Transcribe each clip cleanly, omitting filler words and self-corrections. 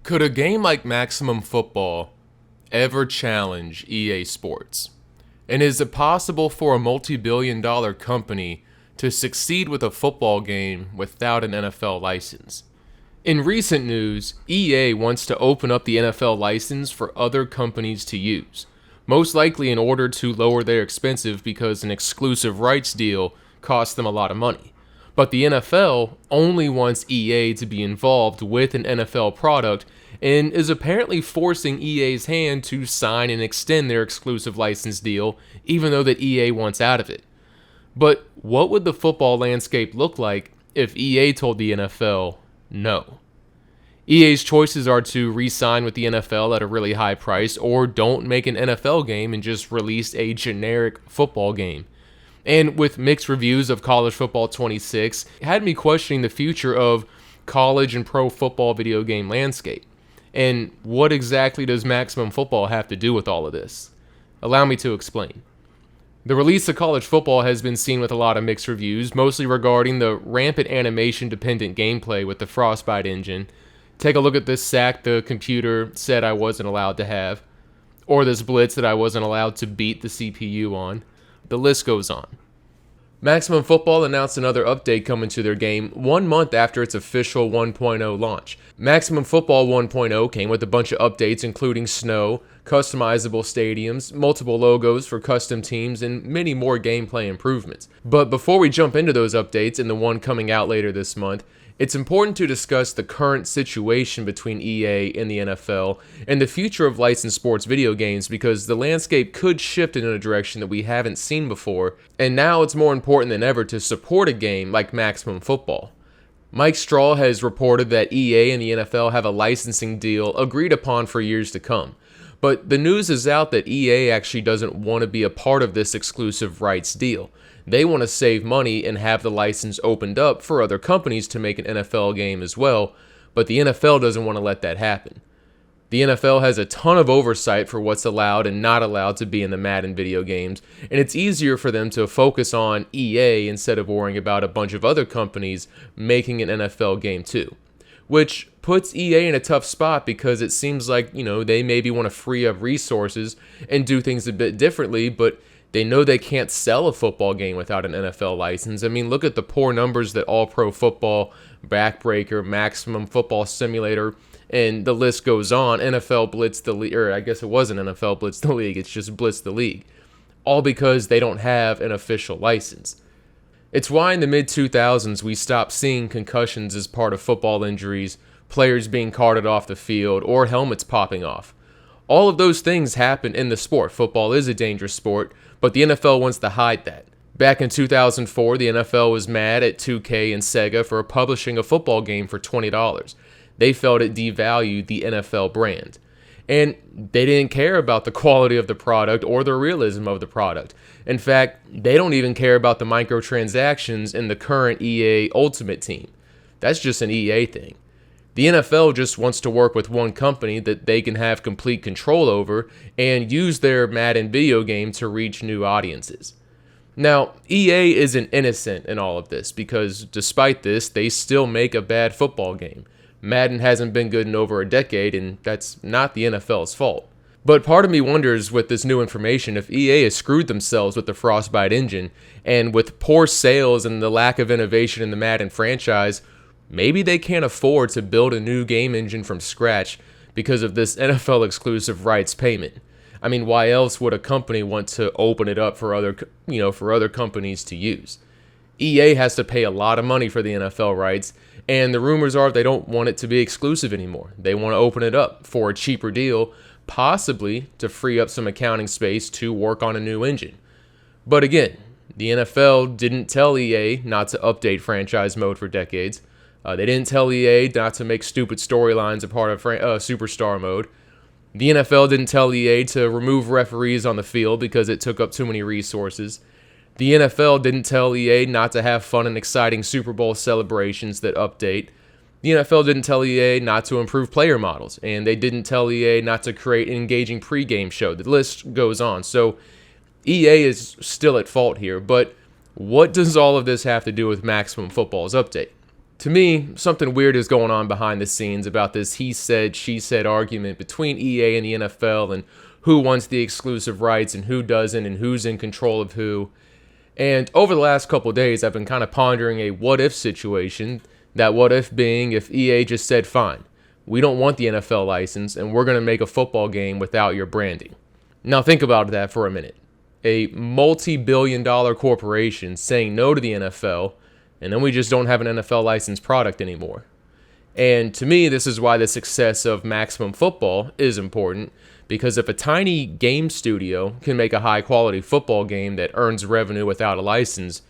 Could a game like Maximum Football ever challenge EA Sports? And is it possible for a multi-billion-dollar company to succeed with a football game without an NFL license? In recent news, EA wants to open up the NFL license for other companies to use, most likely in order to lower their expenses because an exclusive rights deal costs them a lot of money. But the NFL only wants EA to be involved with an NFL product and is apparently forcing EA's hand to sign and extend their exclusive license deal, even though that EA wants out of it. But what would the football landscape look like if EA told the NFL no? EA's choices are to re-sign with the NFL at a really high price or don't make an NFL game and just release a generic football game. And with mixed reviews of College Football 26, it had me questioning the future of college and pro football video game landscape. And what exactly does Maximum Football have to do with all of this? Allow me to explain. The release of college football has been seen with a lot of mixed reviews, mostly regarding the rampant animation-dependent gameplay with the Frostbite engine. Take a look at this sack the computer said I wasn't allowed to have, or this blitz that I wasn't allowed to beat the CPU on. The list goes on. Maximum Football announced another update coming to their game 1 month after its official 1.0 launch. Maximum Football 1.0 came with a bunch of updates including snow, customizable stadiums, multiple logos for custom teams, and many more gameplay improvements. But before we jump into those updates and the one coming out later this month, it's important to discuss the current situation between EA and the NFL and the future of licensed sports video games because the landscape could shift in a direction that we haven't seen before, and now it's more important than ever to support a game like Maximum Football. Mike Straw has reported that EA and the NFL have a licensing deal agreed upon for years to come. But the news is out that EA actually doesn't want to be a part of this exclusive rights deal. They want to save money and have the license opened up for other companies to make an NFL game as well, but the NFL doesn't want to let that happen. The NFL has a ton of oversight for what's allowed and not allowed to be in the Madden video games, and it's easier for them to focus on EA instead of worrying about a bunch of other companies making an NFL game too. Which puts EA in a tough spot because it seems like, they maybe want to free up resources and do things a bit differently, but they know they can't sell a football game without an NFL license. I mean, look at the poor numbers that All Pro Football, Backbreaker, Maximum Football Simulator, and the list goes on. NFL Blitz the League, or I guess it wasn't NFL Blitz the League, it's just Blitz the League. All because they don't have an official license. It's why in the mid-2000s we stopped seeing concussions as part of football injuries, players being carted off the field, or helmets popping off. All of those things happen in the sport. Football is a dangerous sport, but the NFL wants to hide that. Back in 2004, the NFL was mad at 2K and Sega for publishing a football game for $20. They felt it devalued the NFL brand. And they didn't care about the quality of the product or the realism of the product. In fact, they don't even care about the microtransactions in the current EA Ultimate Team. That's just an EA thing. The NFL just wants to work with one company that they can have complete control over and use their Madden video game to reach new audiences. Now, EA isn't innocent in all of this because despite this, they still make a bad football game. Madden hasn't been good in over a decade, and that's not the NFL's fault. But part of me wonders with this new information if EA has screwed themselves with the Frostbite engine, and with poor sales and the lack of innovation in the Madden franchise, maybe they can't afford to build a new game engine from scratch because of this NFL exclusive rights payment. I mean, why else would a company want to open it up for other companies to use? EA has to pay a lot of money for the NFL rights, and the rumors are they don't want it to be exclusive anymore. They want to open it up for a cheaper deal, possibly to free up some accounting space to work on a new engine. But again, the NFL didn't tell EA not to update franchise mode for decades. They didn't tell EA not to make stupid storylines a part of Superstar mode. The NFL didn't tell EA to remove referees on the field because it took up too many resources. The NFL didn't tell EA not to have fun and exciting Super Bowl celebrations that update. The NFL didn't tell EA not to improve player models, and they didn't tell EA not to create an engaging pregame show. The list goes on. So EA is still at fault here, but what does all of this have to do with Maximum Football's update? To me, something weird is going on behind the scenes about this he said, she said argument between EA and the NFL and who wants the exclusive rights and who doesn't and who's in control of who. And over the last couple of days, I've been kind of pondering a what if situation. That what if being if EA just said, fine, we don't want the NFL license and we're going to make a football game without your branding. Now think about that for a minute. A multi-billion-dollar corporation saying no to the NFL, and then we just don't have an NFL licensed product anymore. And to me, this is why the success of Maximum Football is important, because if a tiny game studio can make a high-quality football game that earns revenue without a license,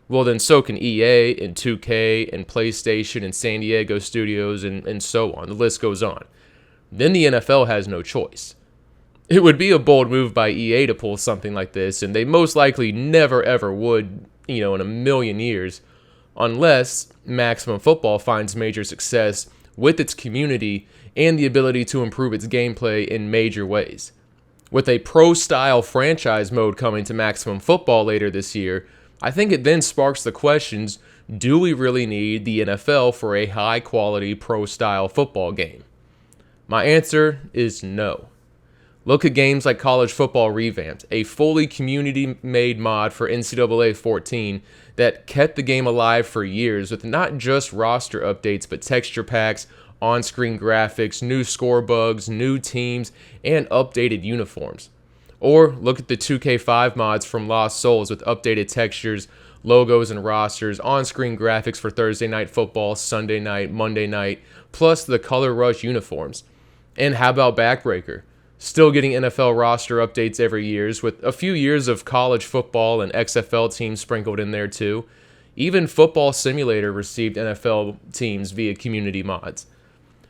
well then so can EA and 2K and PlayStation and San Diego Studios and so on. The list goes on. Then the NFL has no choice. It would be a bold move by EA to pull something like this, and they most likely never ever would, in a million years, unless Maximum Football finds major success with its community and the ability to improve its gameplay in major ways. With a pro-style franchise mode coming to Maximum Football later this year, I think it then sparks the questions, do we really need the NFL for a high-quality pro-style football game? My answer is no. Look at games like College Football Revamped, a fully community-made mod for NCAA 14 that kept the game alive for years with not just roster updates, but texture packs, on-screen graphics, new score bugs, new teams, and updated uniforms. Or look at the 2K5 mods from Lost Souls with updated textures, logos, and rosters, on-screen graphics for Thursday Night Football, Sunday Night, Monday Night, plus the Color Rush uniforms. And how about Backbreaker? Still getting NFL roster updates every year, with a few years of college football and XFL teams sprinkled in there too. Even Football Simulator received NFL teams via community mods.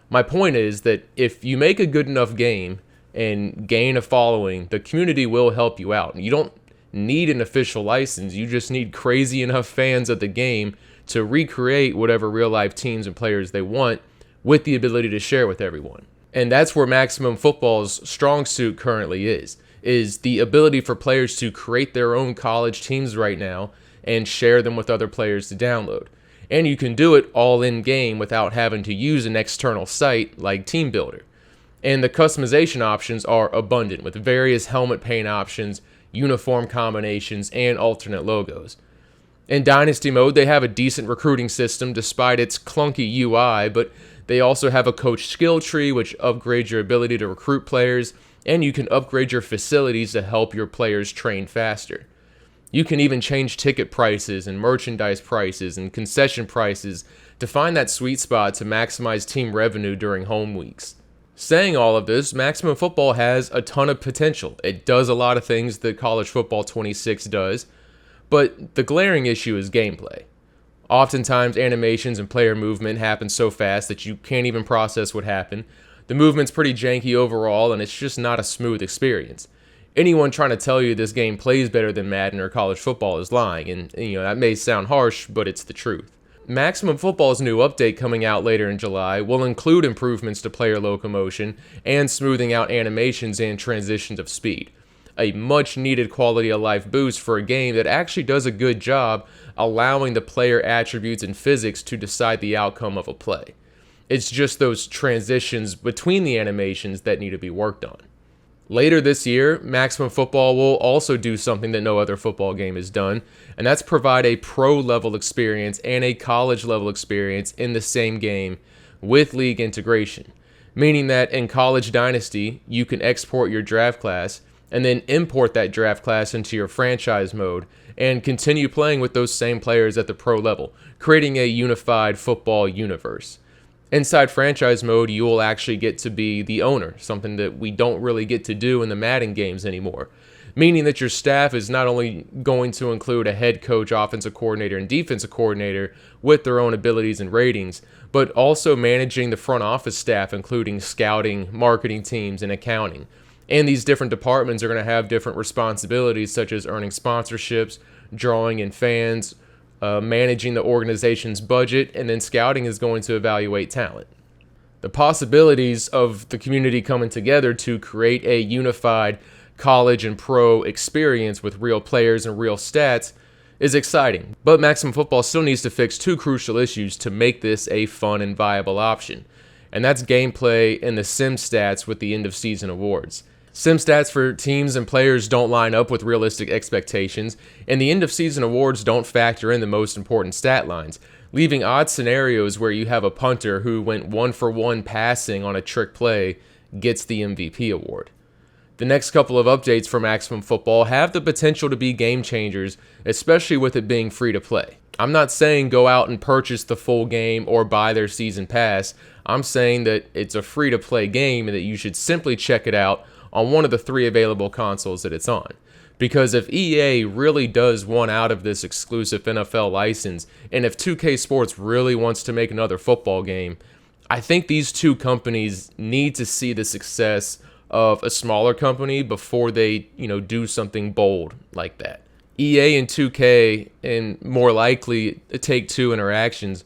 My point is that if you make a good enough game and gain a following, the community will help you out. You don't need an official license, you just need crazy enough fans of the game to recreate whatever real-life teams and players they want with the ability to share with everyone. And that's where Maximum Football's strong suit currently is the ability for players to create their own college teams right now and share them with other players to download. And you can do it all in-game without having to use an external site like Team Builder. And the customization options are abundant with various helmet paint options, uniform combinations, and alternate logos. In Dynasty mode, they have a decent recruiting system despite its clunky UI, but they also have a coach skill tree which upgrades your ability to recruit players, and you can upgrade your facilities to help your players train faster. You can even change ticket prices and merchandise prices and concession prices to find that sweet spot to maximize team revenue during home weeks. Saying all of this, Maximum Football has a ton of potential. It does a lot of things that College Football 26 does, but the glaring issue is gameplay. Oftentimes, animations and player movement happen so fast that you can't even process what happened. The movement's pretty janky overall, and it's just not a smooth experience. Anyone trying to tell you this game plays better than Madden or College Football is lying, and that may sound harsh, but it's the truth. Maximum Football's new update coming out later in July will include improvements to player locomotion and smoothing out animations and transitions of speed. A much needed quality of life boost for a game that actually does a good job allowing the player attributes and physics to decide the outcome of a play. It's just those transitions between the animations that need to be worked on. Later this year, Maximum Football will also do something that no other football game has done, and that's provide a pro-level experience and a college-level experience in the same game with league integration, meaning that in College Dynasty, you can export your draft class and then import that draft class into your franchise mode and continue playing with those same players at the pro level, creating a unified football universe. Inside franchise mode, you will actually get to be the owner, something that we don't really get to do in the Madden games anymore, meaning that your staff is not only going to include a head coach, offensive coordinator, and defensive coordinator with their own abilities and ratings, but also managing the front office staff, including scouting, marketing teams, and accounting. And these different departments are going to have different responsibilities, such as earning sponsorships, drawing in fans, managing the organization's budget, and then scouting is going to evaluate talent. The possibilities of the community coming together to create a unified college and pro experience with real players and real stats is exciting, but Maximum Football still needs to fix two crucial issues to make this a fun and viable option, and that's gameplay and the sim stats with the end-of-season awards. Sim stats for teams and players don't line up with realistic expectations, and the end-of-season awards don't factor in the most important stat lines, leaving odd scenarios where you have a punter who went 1-for-1 passing on a trick play gets the MVP award. The next couple of updates for Maximum Football have the potential to be game changers, especially with it being free to play. I'm not saying go out and purchase the full game or buy their season pass. I'm saying that it's a free to play game and that you should simply check it out on one of the 3 available consoles that it's on. Because if EA really does want out of this exclusive NFL license, and if 2K Sports really wants to make another football game, I think these two companies need to see the success of a smaller company before they, do something bold like that. EA and 2K, and more likely Take-Two Interactions,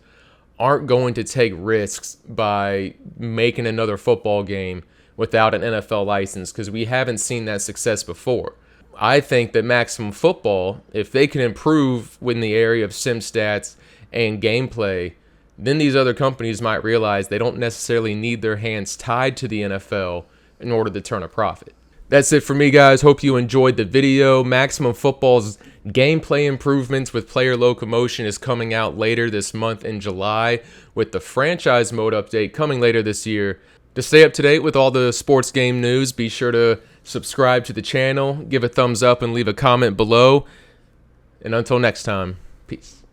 aren't going to take risks by making another football game without an NFL license, because we haven't seen that success before. I think that Maximum Football, if they can improve in the area of sim stats and gameplay, then these other companies might realize they don't necessarily need their hands tied to the NFL in order to turn a profit. That's it for me, guys. Hope you enjoyed the video. Maximum Football's gameplay improvements with player locomotion is coming out later this month in July, with the franchise mode update coming later this year. To stay up to date with all the sports game news, be sure to subscribe to the channel, give a thumbs up, and leave a comment below. And until next time, peace.